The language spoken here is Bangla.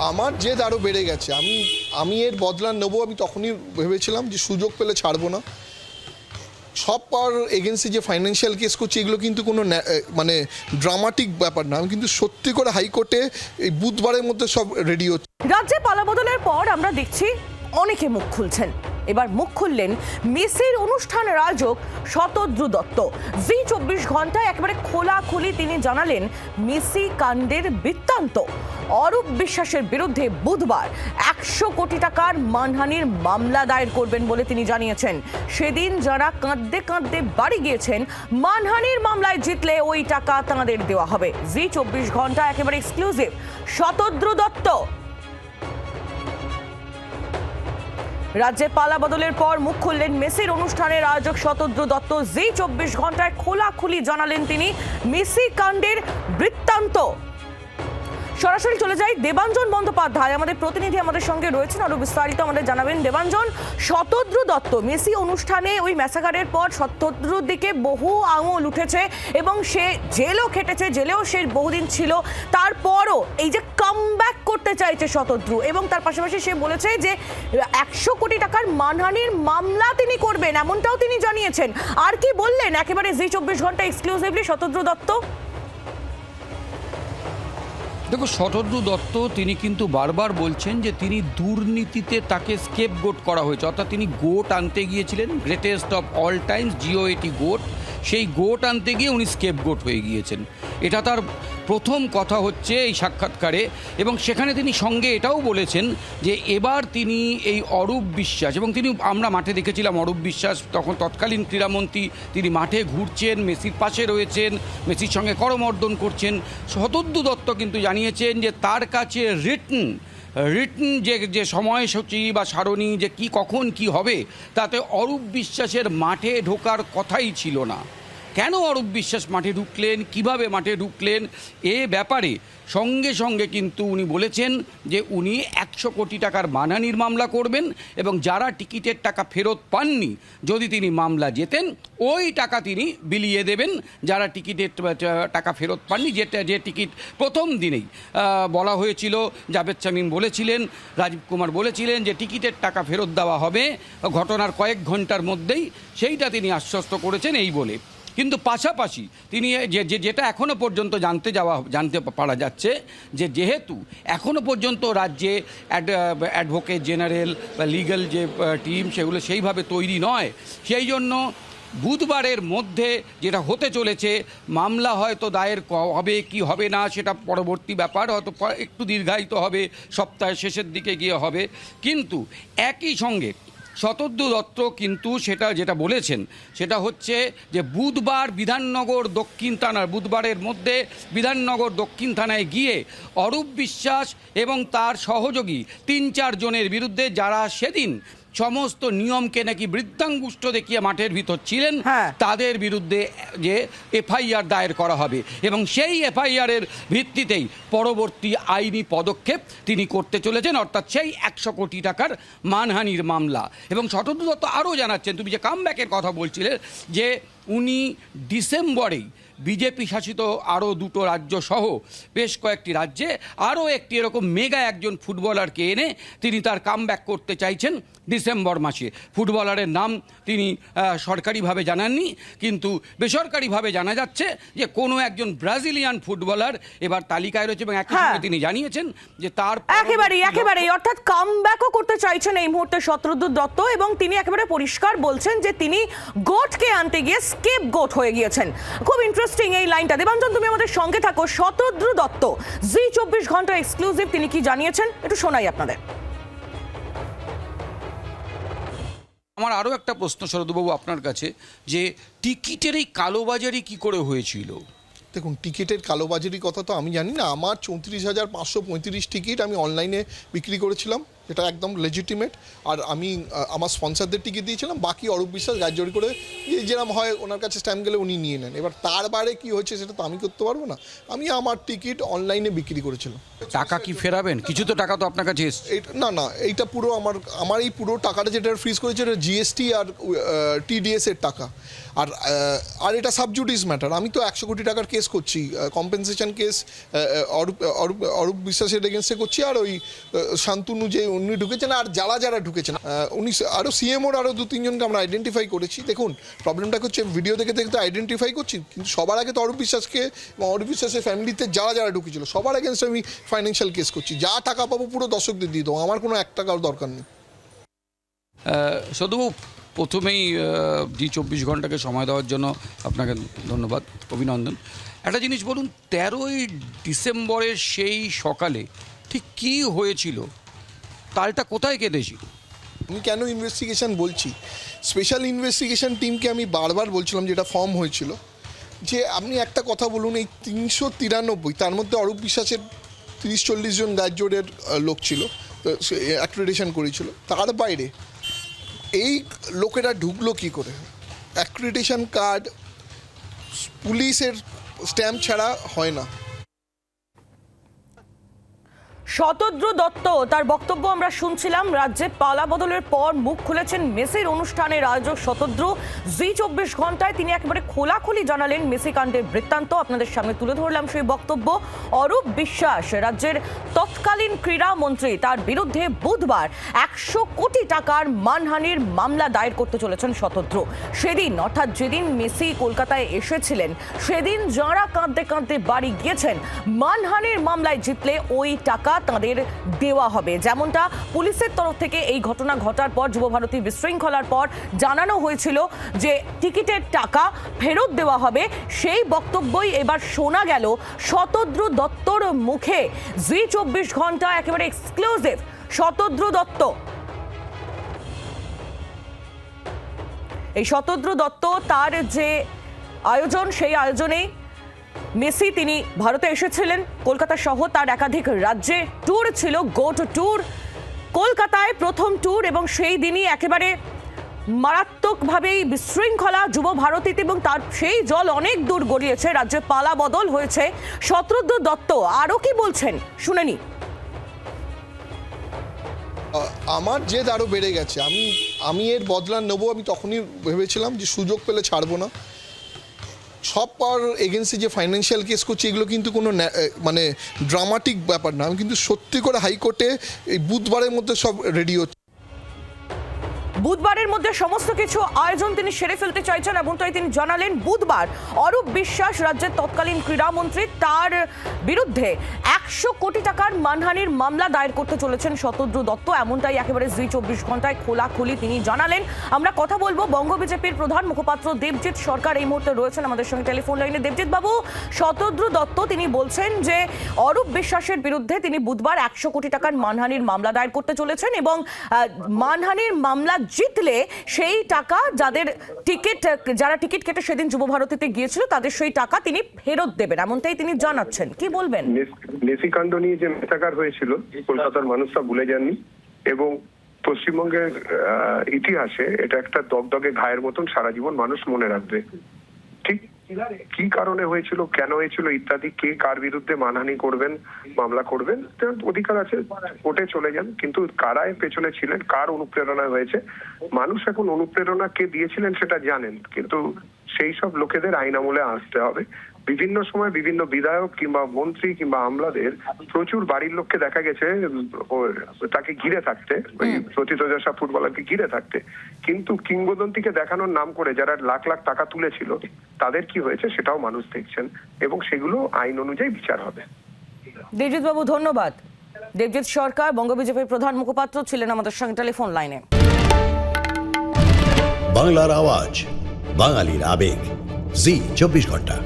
আমার জেদ আরও বেড়ে গেছে। আমি এর বদলা নেবো। আমি তখনই ভেবেছিলাম যে সুযোগ পেলে ছাড়বো না। সব পাওয়ার এগেন্সে যে ফাইন্যান্সিয়াল কেস করছি এগুলো কিন্তু কোনো মানে ড্রামাটিক ব্যাপার না। আমি কিন্তু সত্যি করে হাইকোর্টে এই বুধবারের মধ্যে সব রেডি হচ্ছে। রাজ্যে পালাবদলের পর আমরা দেখছি অনেকে মুখ খুলছেন। এবার মুখ খুললেন মেসির অনুষ্ঠানের আয়োজক শতদ্রু দত্ত। জি 24 ঘন্টায় একেবারে খোলাখুলি তিনি জানালেন মেসি কাণ্ডের বৃত্তান্ত। অরূপ বিশ্বাসের বিরুদ্ধে বুধবার 100 কোটি টাকার মানহানির মামলা দায়ের করবেন বলে তিনি জানিয়েছেন। সেদিন যারা কাঁদতে কাঁদতে বাড়ি গিয়েছেন, মানহানির মামলায় জিতলে ওই টাকা তাঁদের দেওয়া হবে। জি 24 ঘন্টা একেবারে এক্সক্লুসিভ শতদ্রু দত্ত। রাজ্যে পালা বদলের পর মুখ খুললেন মেসির অনুষ্ঠানের আয়োজক শতদ্রু দত্ত। জি 24 ঘন্টায় খোলাখুলি জানালেন তিনি মেসি কাণ্ডের বৃত্তান্ত। সরাসরি চলে যাই, দেবাঞ্জন বন্দ্যোপাধ্যায় আমাদের প্রতিনিধি আমাদের সঙ্গে রয়েছেন, আরো বিস্তারিত আমাদের জানাবেন। দেবাঞ্জন, শতদ্রু দত্ত মেসি অনুষ্ঠানে ওই ম্যাসাকারের পর শতদ্রুর দিকে বহু আঙুল উঠেছে এবং সে জেলও খেটেছে, জেলেও সে বহুদিন ছিল। তারপরও এই যে কামব্যাক করতে চাইছে শতদ্রু, এবং তার পাশাপাশি সে বলেছে যে 100 কোটি টাকার মানহানির মামলা তিনি করবেন, এমনটাও তিনি জানিয়েছেন। আর কি বললেন একেবারে জি 24 ঘন্টা এক্সক্লুসিভলি শতদ্রু দত্ত? দেখো, শতদ্রু দত্ত তিনি কিন্তু বারবার বলছেন যে তিনি দুর্নীতিতে তাকে স্কেপগোট করা হয়েছে, অর্থাৎ তিনি গোট আনতে গিয়েছিলেন, greatest of all Times GOAT goat, সেই গোট আনতে গিয়ে উনি স্কেপগোট হয়ে গিয়েছেন। এটা তার প্রথম কথা হচ্ছে এই সাক্ষাৎকারে। এবং সেখানে তিনি সঙ্গে এটাও বলেছেন যে এবার তিনি এই অরূপ বিশ্বাস, এবং তিনি আমরা মাঠে দেখেছিলাম অরূপ বিশ্বাস তখন তৎকালীন ক্রীড়ামন্ত্রী, তিনি মাঠে ঘুরছেন, মেসির পাশে রয়েছেন, মেসির সঙ্গে করমর্দন করছেন। শতদ্রু দত্ত কিন্তু জানিয়েছেন যে তার কাছে রিটন যে সময়সূচি বা সারণী যে কি কখন কি হবে, তাতে অরূপ বিশ্বাসের মাঠে ঢোকার কথাই ছিল না। কেন অরূপ বিশ্বাস মাঠে ঢুকলেন, কিভাবে মাঠে ঢুকলেন, এ ব্যাপারে সঙ্গে সঙ্গে কিন্তু উনি বলেছেন যে উনি 100 কোটি টাকার মানহানির মামলা করবেন, এবং যারা টিকিটের টাকা ফেরত পাননি, যদি তিনি মামলা জেতেন ওই টাকা তিনি বিলিয়ে দেবেন যারা টিকিটের টাকা ফেরত পাননি। যে টিকিট প্রথম দিনেই বলা হয়েছিল, জাভেদ শামীম বলেছিলেন, রাজীব কুমার বলেছিলেন যে টিকিটের টাকা ফেরত দেওয়া হবে ঘটনার কয়েক ঘন্টার মধ্যেই, সেইটা তিনি আশ্বস্ত করেছেন এই বলে। কিন্তু পাশাপাশি তিনি যেটা এখনও পর্যন্ত জানতে পারা যাচ্ছে যে যেহেতু এখনও পর্যন্ত রাজ্যে অ্যাডভোকেট জেনারেল বা লিগ্যাল যে টিম সেগুলো সেইভাবে তৈরি নয়, সেই জন্য বুধবারের মধ্যে যেটা হতে চলেছে, মামলা হয়তো দায়ের হবে কি হবে না সেটা পরবর্তী ব্যাপার, হয়তো একটু দীর্ঘায়িত হবে, সপ্তাহের শেষের দিকে গিয়ে হবে। কিন্তু একই সঙ্গে শতদ্রু দত্ত কিন্তু যেটা বলেছেন সেটা হচ্ছে যে বুধবারের মধ্যে বিধাননগর দক্ষিণ থানায় গিয়ে অরূপ বিশ্বাস এবং তার সহযোগী 3-4 জনের বিরুদ্ধে, যারা সেদিন সমস্ত নিয়মকে নাকি বৃদ্ধাঙ্গুষ্ঠ দেখিয়ে মাঠের ভিতর ছিলেন, তাদের বিরুদ্ধে যে FIR দায়ের করা হবে, এবং সেই FIR-এর ভিত্তিতেই পরবর্তী আইনি পদক্ষেপ তিনি করতে চলেছেন, অর্থাৎ সেই 100 কোটি টাকার মানহানির মামলা। এবং শতদ্রু দত্ত আরও জানাচ্ছেন, তুমি যে কামব্যাকের কথা বলছিলে, যে উনি ডিসেম্বরেই বিজেপি শাসিত আরও 2টো রাজ্য সহ বেশ কয়েকটি রাজ্যে আরও একটি এরকম মেগা একজন ফুটবলারকে এনে তিনি তার কামব্যাক করতে চাইছেন ডিসেম্বর মাসে। ফুটবলারের নাম তিনি সরকারিভাবে জানাননি, কিন্তু বেসরকারিভাবে জানা যাচ্ছে যে কোনো একজন ব্রাজিলিয়ান ফুটবলার এবার তালিকায় রয়েছে, এবং একই সঙ্গে তিনি জানিয়েছেন যে তার একেবারেই অর্থাৎ কামব্যাকও করতে চাইছেন এই মুহূর্তে শতদ্রু দত্ত, এবং তিনি একেবারে পরিষ্কার বলছেন যে তিনি গোটকে আনতে গিয়ে স্কেপগোট হয়ে গিয়েছেন। খুব ইন্টারেস্টিং এই লাইনটা। দেবাঞ্জন, তুমি আমাদের সঙ্গে থাকো। শতদ্রু দত্ত জি 24 ঘন্টা এক্সক্লুসিভ তিনি কি জানিয়েছেন একটু শোনাই আপনাদের। আমার আরও একটা প্রশ্ন শরদবাবু আপনার কাছে, যে টিকিটের এই কালোবাজারি কি করে হয়েছিল? দেখুন, টিকিটের কালোবাজারি কথা তো আমি জানি না। আমার 34,535 টিকিট আমি অনলাইনে বিক্রি করেছিলাম যেটা একদম লেজিটিমেট। আর আমি আমার স্পন্সরদের টিকিট দিয়েছিলাম, বাকি অরূপ বিশ্বাস গাড়ি করে যেরকম হয় ওনার কাছে স্ট্যাম্প গেলে উনি নিয়ে নেন। এবার তার বাইরে কী হয়েছে সেটা তো আমি করতে পারবো না। আমি আমার টিকিট অনলাইনে বিক্রি করেছিলাম। টাকা কি ফেরাবেন? কিছু তো টাকা তো আপনার কাছে এসছে। না, এইটা পুরো আমার এই পুরো টাকাটা যেটা ফ্রিজ করেছে এটা জিএসটি আর TDS এর টাকা। আর এটা সাবজুডিস ম্যাটার। আমি তো 100 কোটি টাকার কেস করছি, কম্পেনসেশন কেস অরূপ বিশ্বাসের এগেন্সে করছি। আর ওই শান্তনু যে উনি ঢুকেছেন আর যারা ঢুকেছেন উনি আরও সিএমওর আরও 2-3 জনকে আমরা আইডেন্টিফাই করেছি। দেখুন প্রবলেমটা হচ্ছে ভিডিও দেখে দেখতে আইডেন্টিফাই করছি, কিন্তু সবার আগে তো অরূপ বিশ্বাসকে এবং অরূপ বিশ্বাসের ফ্যামিলিতে যারা ঢুকেছিল সবার এগেন্সে আমি ফাইন্যান্সিয়াল কেস করছি। যা টাকা পাবো পুরো দর্শকদের দিয়ে দেবো, আমার কোনো 1 টাকাও দরকার নেই। সদু, প্রথমেই জি24 ঘন্টাকে সময় দেওয়ার জন্য আপনাকে ধন্যবাদ, অভিনন্দন। একটা জিনিস বলুন, 13ই ডিসেম্বরের সেই সকালে ঠিক কী হয়েছিল? তালটা কোথায় কেটেছিল? আমি কেন ইনভেস্টিগেশন বলছি, স্পেশাল ইনভেস্টিগেশন টিমকে আমি বারবার বলছিলাম যেটা ফর্ম হয়েছিল, যে আপনি একটা কথা বলুন, এই 393 তার মধ্যে অরূপ বিশ্বাসের 30-40 জন গাইড জোরের লোক ছিল, অ্যাক্রেডিটেশন করেছিল। তার বাইরে এই লোকেরা ঢুকলো কী করে? অ্যাক্রেডিটেশন কার্ড পুলিশের স্ট্যাম্প ছাড়া হয় না। শতদ্রু দত্ত তার বক্তব্য আমরা শুনছিলাম। রাজ্যে পালা বদলের পর মুখ খুলেছেন মেসির অনুষ্ঠানের আয়োজক শতদ্রু। জি24 ঘন্টায় তিনি একেবারে খোলাখুলি জানালেন মেসি কাণ্ডের বৃত্তান্ত। আপনাদের সামনে তুলে ধরলাম সেই বক্তব্য। অরূপ বিশ্বাস রাজ্যের তৎকালীন ক্রীড়া মন্ত্রী, তার বিরুদ্ধে বুধবার 100 কোটি টাকার মানহানির মামলা দায়ের করতে চলেছেন শতদ্রু। সেদিন অর্থাৎ যেদিন মেসি কলকাতায় এসেছিলেন সেদিন যাঁরা কাঁদতে কাঁদতে বাড়ি গিয়েছেন, মানহানির মামলায় জিতলে ওই টাকা তাদের দেওয়া হবে। যেমনটা পুলিশের তরফ থেকে এই ঘটনা ঘটার পর, যুবভারতী বিশৃঙ্খলার পর জানানো হয়েছিল যে টিকিটের টাকা ফেরত দেওয়া হবে, সেই বক্তব্যই এবার শোনা গেল শতদ্রু দত্তর মুখে। জি24 ঘন্টা একেবারে এক্সক্লুসিভ শতদ্রু দত্ত। এই শতদ্রু দত্ত তার যে আয়োজন, সেই আয়োজনেই মেসি তিনি ভারতে এসেছিলেন। কলকাতা সহ তার একাধিক রাজ্যে ট্যুর ছিল, গোট ট্যুর। কলকাতায় প্রথম ট্যুর, এবং সেই দিনই একেবারে মারাত্মকভাবেই বিশৃঙ্খলা যুব ভারতীতে, এবং তার সেই জল অনেক দূর গড়িয়েছে। রাজ্যে পালা বদল হয়েছে। শতদ্রু দত্ত আরও কি বলছেন শুনেনি। আমার জেদ আরও বেড়ে গেছে। আমি এর বদলা নেবো। আমি তখনই ভেবেছিলাম যে সুযোগ পেলে ছাড়বো না। সব পাওয়ার এগেন্সি যে ফাইন্যান্সিয়াল কেস করছি এগুলো কিন্তু কোনো মানে ড্রামাটিক ব্যাপার না। আমি কিন্তু সত্যি করে হাইকোর্টে এই বুধবারের মধ্যে সব রেডি হচ্ছে। বুধবারের মধ্যে সমস্ত কিছু আয়োজন তিনি সেরে ফেলতে চাইছেন, এমনটাই তিনি জানালেন। বুধবার অরূপ বিশ্বাস রাজ্যের তৎকালীন ক্রীড়ামন্ত্রী, তার বিরুদ্ধে 100 কোটি টাকার মানহানির মামলা দায়ের করতে চলেছেন শতদ্রু দত্ত, এমনটাই একেবারে জি24 ঘন্টায় খোলাখুলি তিনি জানালেন। আমরা কথা বলবো বঙ্গ বিজেপির প্রধান মুখপাত্র দেবজিৎ সরকার এই মুহূর্তে রয়েছেন আমাদের সঙ্গে টেলিফোন লাইনে। দেবজিৎ বাবু, শতদ্রু দত্ত তিনি বলছেন যে অরূপ বিশ্বাসের বিরুদ্ধে তিনি বুধবার 100 কোটি টাকার মানহানির মামলা দায়ের করতে চলেছেন, এবং মানহানির মামলা জিতলে সেই টাকা যারা টিকিট কেটে সেদিন যুবভারতীতে গিয়েছিল তাদের সেই টাকা তিনি ফেরত দেবেন, এমনটাই তিনি জানাচ্ছেন। কি বলবেন? মেসি কাণ্ড নিয়ে যে মেটাকার হয়েছিল কলকাতার মানুষরা ভুলে যাননি, এবং পশ্চিমবঙ্গের ইতিহাসে এটা একটা দগদগে ঘায়ের মতন সারা জীবন মানুষ মনে রাখবে। ঠিক কি কারণে হয়েছিল, কেন হয়েছিল ইত্যাদি, কে কার বিরুদ্ধে মানহানি করবেন, মামলা করবেন, অধিকার আছে, কোর্টে চলে যান। কিন্তু কারা এর পেছনে ছিলেন, কার অনুপ্রেরণা হয়েছে, মানুষ এখন অনুপ্রেরণা কে দিয়েছিলেন সেটা জানেন। কিন্তু সেই সব লোকেদের আইন আমলে আসতে হবে। বিভিন্ন সময় বিভিন্ন বিধায়ক কিংবা মন্ত্রী কিংবা আমলাদের প্রচুর বাড়ির লোককে দেখা গেছে তাকে ঘিরে থাকতে, ওই প্রথিতযশা ফুটবলারকে ঘিরে থাকতে, কিন্তু কিংবদন্তিকে দেখানোর নাম করে যারা লাখ লাখ টাকা তুলেছিল তাদের কি হয়েছে সেটাও মানুষ দেখছেন, এবং সেগুলো আইন অনুযায়ী বিচার হবে। দেবজিৎ বাবু ধন্যবাদ। দেবজিৎ সরকার বঙ্গ বিজেপির প্রধান মুখপাত্র ছিলেন আমাদের সঙ্গে টেলিফোন লাইনে। বাংলার আওয়াজ, বাঙালির আবেগ, জি24 ঘন্টা।